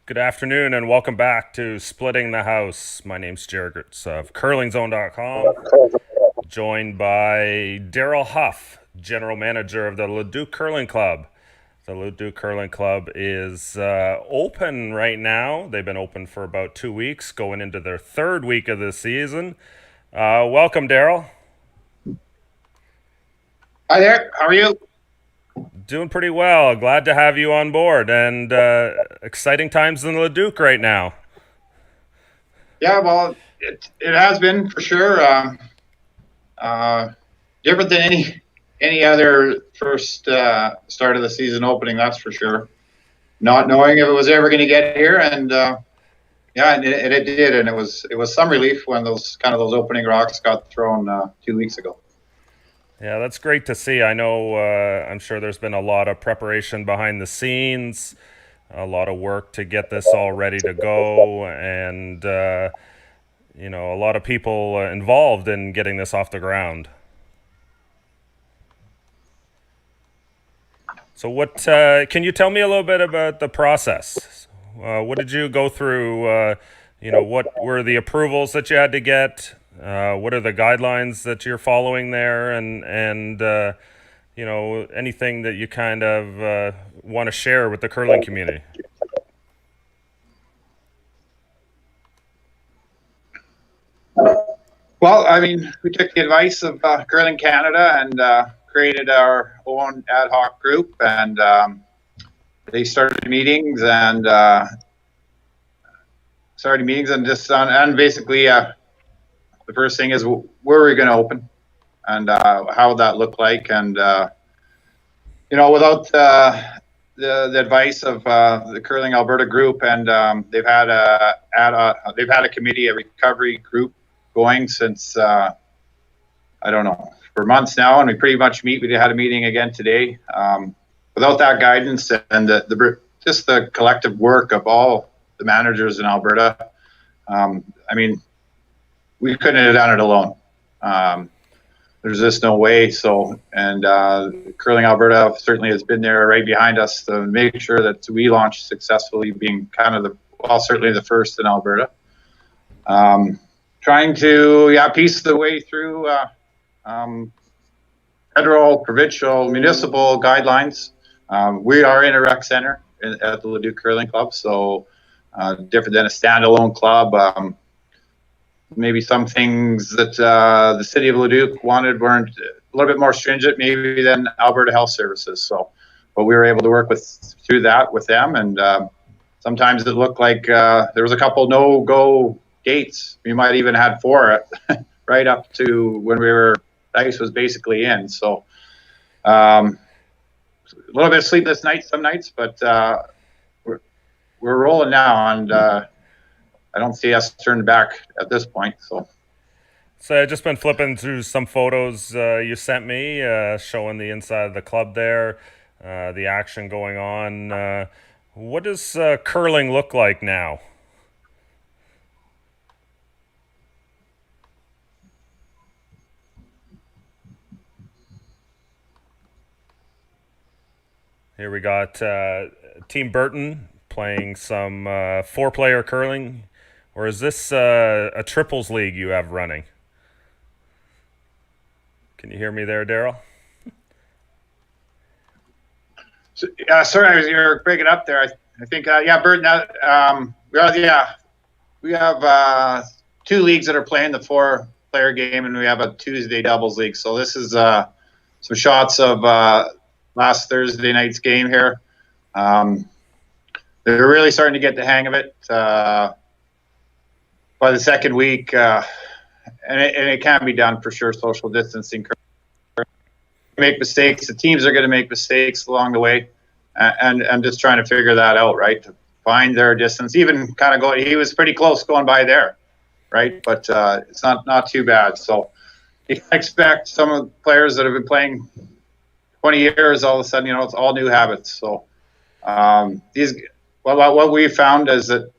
Good afternoon and welcome back to Splitting the House. My name's Jared Gertz of curlingzone.com, joined by Daryl Huff, General Manager of the Leduc Curling Club. The Leduc Curling Club is open right now. They've been open for about 2 weeks, going into their third week of the season. Welcome, Daryl. Hi there. How are you? Doing pretty well. Glad to have you on board, and exciting times in Leduc right now. Yeah, well, it has been for sure. Different than any other first start of the season opening, that's for sure. Not knowing if it was ever going to get here, and yeah, it did, and it was some relief when those opening rocks got thrown 2 weeks ago. Yeah, that's great to see. I know, I'm sure there's been a lot of preparation behind the scenes, a lot of work to get this all ready to go, and, a lot of people involved in getting this off the ground. So can you tell me a little bit about the process? What did you go through? What were the approvals that you had to get? What are the guidelines that you're following there, and anything that you kind of want to share with the curling community? Well, I mean, we took the advice of Curling Canada and created our own ad hoc group, and they started meetings and just and basically the first thing is where are we going to open and how would that look like, and without the advice of the Curling Alberta group, and they've had a committee, a recovery group going since I don't know, for months now, and we pretty much meet. We had a meeting again today. Without that guidance and just the collective work of all the managers in Alberta, I mean, we couldn't have done it alone. There's just no way. So, and Curling Alberta certainly has been there right behind us to make sure that we launched successfully, being kind of certainly the first in Alberta. Trying to piece the way through federal, provincial, municipal guidelines. We are in a rec center at the Leduc Curling Club, so different than a standalone club. Maybe some things that the city of Leduc wanted weren't a little bit more stringent, maybe than Alberta Health Services. So, but we were able to work through that with them, and sometimes it looked like there was a couple no-go gates. We might even had 4 right up to when ice was basically in. So a little bit of sleepless nights some nights, but we're rolling now, and I don't see us turning back at this point. So I've just been flipping through some photos you sent me showing the inside of the club there, the action going on. What does curling look like now? Here we got Team Burton playing some 4-player curling, or is this a triples league you have running? Can you hear me there, Daryl? sorry, you were breaking up there. I think Bert. We have 2 leagues that are playing the 4-player game, and we have a Tuesday doubles league. So this is some shots of last Thursday night's game here. They're really starting to get the hang of it by the second week, and it can be done for sure. Social distancing. Make mistakes. The teams are going to make mistakes along the way, and just trying to figure that out, right? To find their distance, even kind of going. He was pretty close going by there, right? But it's not too bad. So you can expect some of the players that have been playing 20 years, all of a sudden, it's all new habits. So what we found is that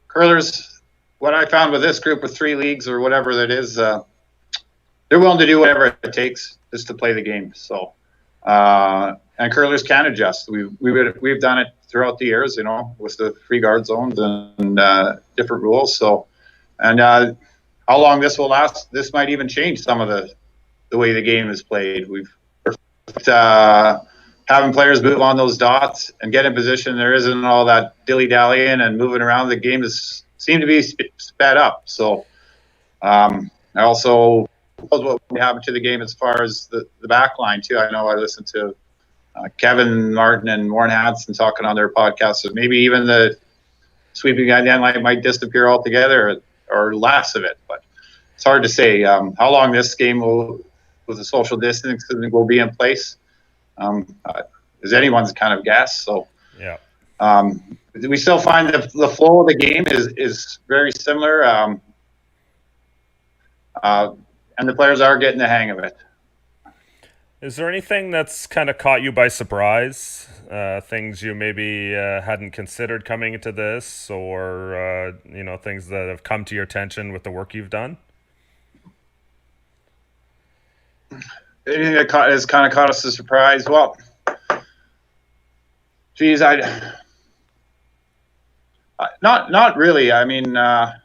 curlers, what I found with this group of 3 leagues or whatever that is, they're willing to do whatever it takes just to play the game. So, and curlers can adjust. We've done it throughout the years, with the free guard zones and different rules. So, and how long this will last, this might even change some of the way the game is played. We've having players move on those dots and get in position. There isn't all that dilly-dallying and moving around. The game seemed to be sped up. So, I also what happened to the game as far as the back line too. I know I listened to Kevin Martin and Warren Hansen talking on their podcast. So maybe even the sweeping guy end line might disappear altogether or less of it. But it's hard to say how long this game with the social distancing will be in place. Is anyone's kind of guess. So yeah, we still find that the flow of the game is very similar. And the players are getting the hang of it. Is there anything that's kind of caught you by surprise? Things you maybe hadn't considered coming into this, or things that have come to your attention with the work you've done? Anything that has kind of caught us a surprise? Well, geez, not really. I mean, not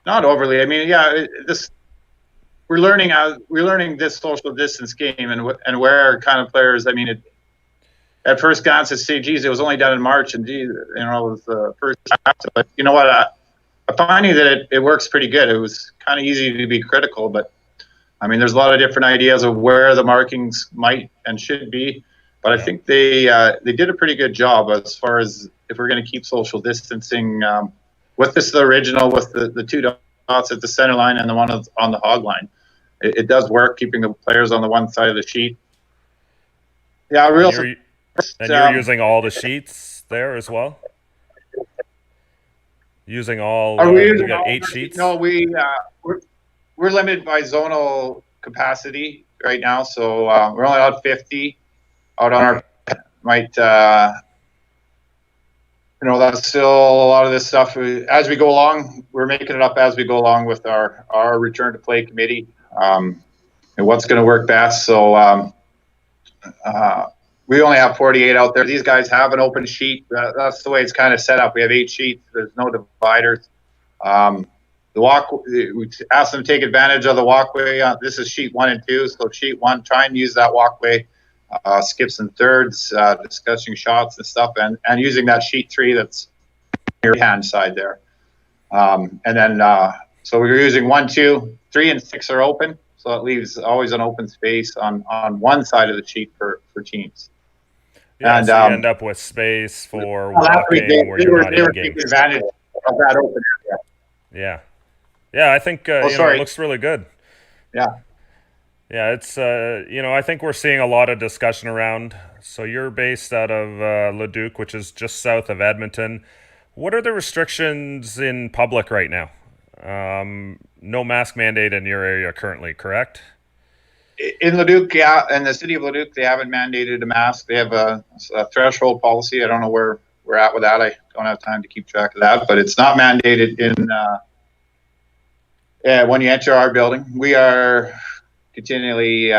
overly. I mean, we're learning this social distance game and where kind of players. I mean, at first glance, geez, it was only done in March, and geez, it was the first time. But you know what? I'm finding that it works pretty good. It was kind of easy to be critical, but I mean, there's a lot of different ideas of where the markings might and should be. But I think they did a pretty good job as far as if we're going to keep social distancing with the original with the 2 dots at the center line and the one on the hog line. It does work keeping the players on the one side of the sheet. Yeah, and you're using all the sheets there as well. Using all. You got 8 sheets. No, we're limited by zonal capacity right now, so we're only allowed 50 out on our. Might that's still a lot of this stuff. As we go along, we're making it up as we go along with our return to play committee. And what's going to work best. So we only have 48 out there. These guys have an open sheet. That's the way it's kind of set up. We have 8 sheets. There's no dividers. We asked them to take advantage of the walkway. This is sheet 1 and 2. So sheet 1, try and use that walkway, skips and thirds, discussing shots and stuff, and using that sheet 3 that's your hand side there. And then so we're using 1, 2, 3, and 6 are open. So it leaves always an open space on one side of the sheet for teams. Yeah, and so you end up with space for walking where you're not in game. Taking advantage of that open area. Yeah, I think it looks really good. Yeah. Yeah, it's I think we're seeing a lot of discussion around. So you're based out of Leduc, which is just south of Edmonton. What are the restrictions in public right now? No mask mandate in your area currently, correct? In Leduc, yeah. In the city of Leduc, they haven't mandated a mask. They have a threshold policy. I don't know where we're at with that. I don't have time to keep track of that, but it's not mandated when you enter our building. We are continually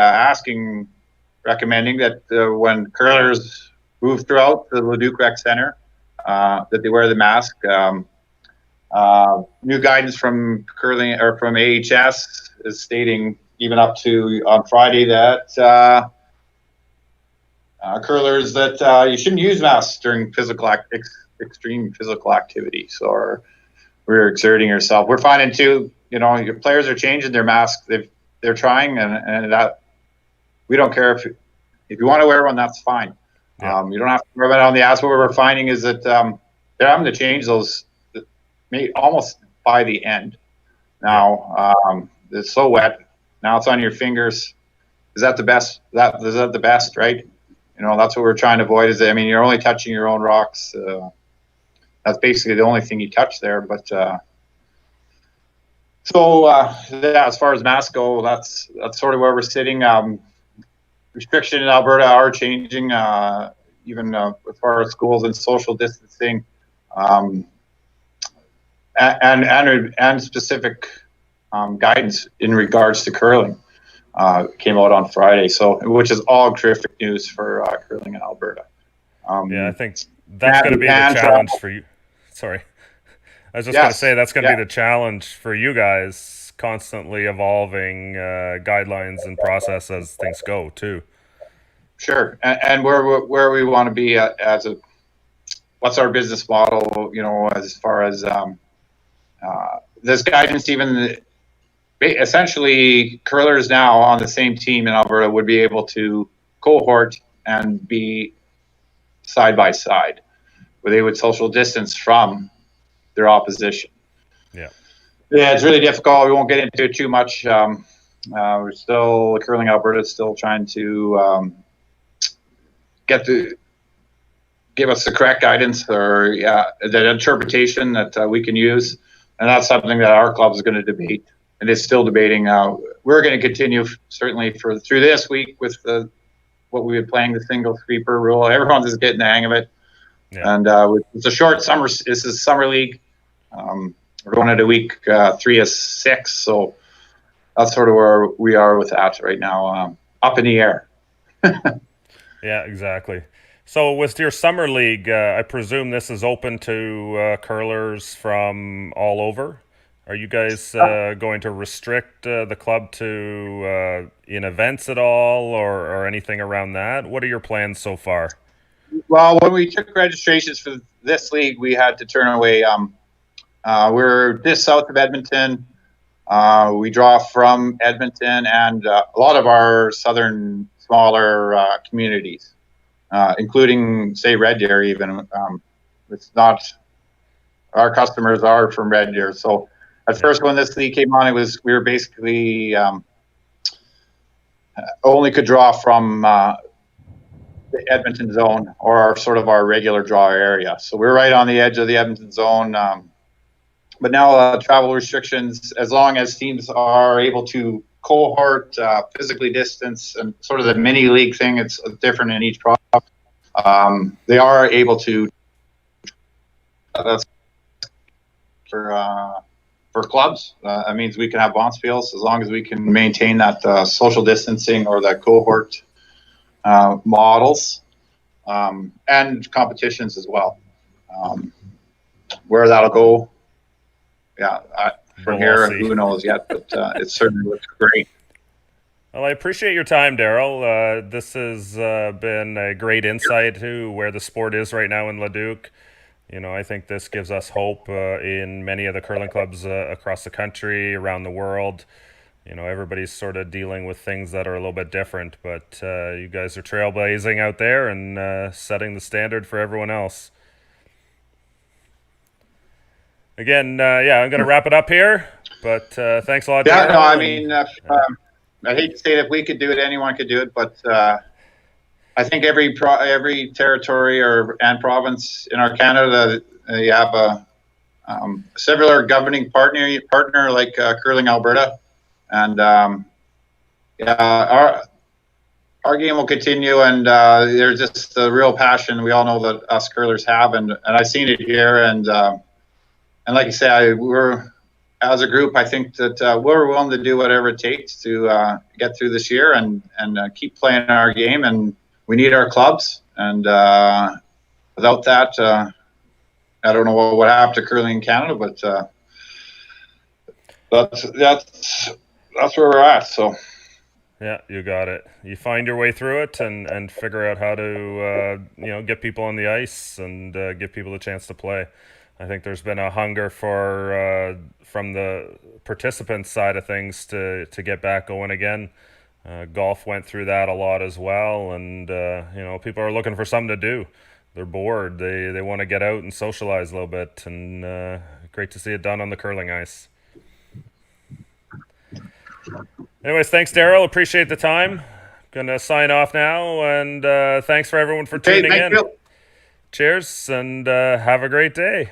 recommending that when curlers move throughout the Leduc Rec Center, that they wear the mask. New guidance from curling or from AHS is stating even up to on Friday that curlers that you shouldn't use masks during extreme physical activity. So we're exerting yourself. We're finding too, your players are changing their masks. They're trying, and that we don't care if you want to wear one, that's fine. Yeah. You don't have to wear it on the ass. What we're finding is that they're having to change those almost by the end. Now it's so wet. Now it's on your fingers. Is that the best? Is that the best, right? That's what we're trying to avoid. You're only touching your own rocks. That's basically the only thing you touch there. But as far as masks go, that's sort of where we're sitting. Restrictions in Alberta are changing, even as far as schools and social distancing, and specific guidance in regards to curling came out on Friday. Which is all terrific news for curling in Alberta. I think that's going to be the challenge for you. Sorry, I was just going to say that's going to be the challenge for you guys, constantly evolving guidelines and process as things go too. Sure, and where we want to be what's our business model? As far as this guidance, even essentially curlers now on the same team in Alberta would be able to cohort and be side by side, where they would social distance from their opposition. Yeah, it's really difficult. We won't get into it too much. We're still Curling Alberta is still trying to give us the correct guidance or the interpretation that we can use, and that's something that our club is going to debate and is still debating. We're going to continue certainly through this week with what we've been playing, the single sweeper rule. Everyone's just getting the hang of it, and it's a short summer. This is summer league. We're going into week 3 of 6, so that's sort of where we are with that right now, up in the air. Yeah, exactly. So with your summer league, I presume this is open to curlers from all over. Are you guys going to restrict the club to in events at all or anything around that? What are your plans so far? Well, when we took registrations for this league, we had to turn away. We're just south of Edmonton. We draw from Edmonton and a lot of our southern smaller communities, including, say, Red Deer even. It's not, our customers are from Red Deer. So at first when this league came on, we were basically only could draw from the Edmonton zone or our regular draw area. So we're right on the edge of the Edmonton zone. But now travel restrictions, as long as teams are able to cohort, physically distance, and sort of the mini league thing, it's different in each province. They are able to. That's for clubs. That means we can have bonspiels as long as we can maintain that social distancing or that cohort models, and competitions as well. Where that'll go, from here, who knows yet, but it certainly looks great. Well, I appreciate your time, Daryl. This has been a great insight to where the sport is right now in Leduc. I think this gives us hope in many of the curling clubs across the country, around the world. Everybody's sort of dealing with things that are a little bit different, but you guys are trailblazing out there and setting the standard for everyone else. Again, I'm going to wrap it up here, but thanks a lot. Yeah, no, I hate to say it, if we could do it, anyone could do it, but I think every territory and province in our Canada, you have a similar governing partner like Curling Alberta, and our game will continue, and there's just a real passion we all know that us curlers have, and I've seen it here, and like you say, we're as a group, I think that we're willing to do whatever it takes to get through this year and keep playing our game, and we need our clubs, and without that, I don't know what would happen to curling in Canada, but that's where we're at. So Yeah, you got it. You find your way through it and figure out how to get people on the ice and give people a chance to play. I think there's been a hunger for from the participants side of things to get back going again. Golf went through that a lot as well, and people are looking for something to do. They're bored. They want to get out and socialize a little bit, and great to see it done on the curling ice. Anyways, thanks, Daryl. Appreciate the time. Gonna sign off now, and thanks for everyone for Okay, tuning thank in. you. Cheers, and have a great day.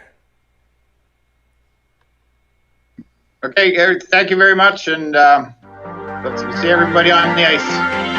Okay, Eric, thank you very much, and let's see everybody on the ice.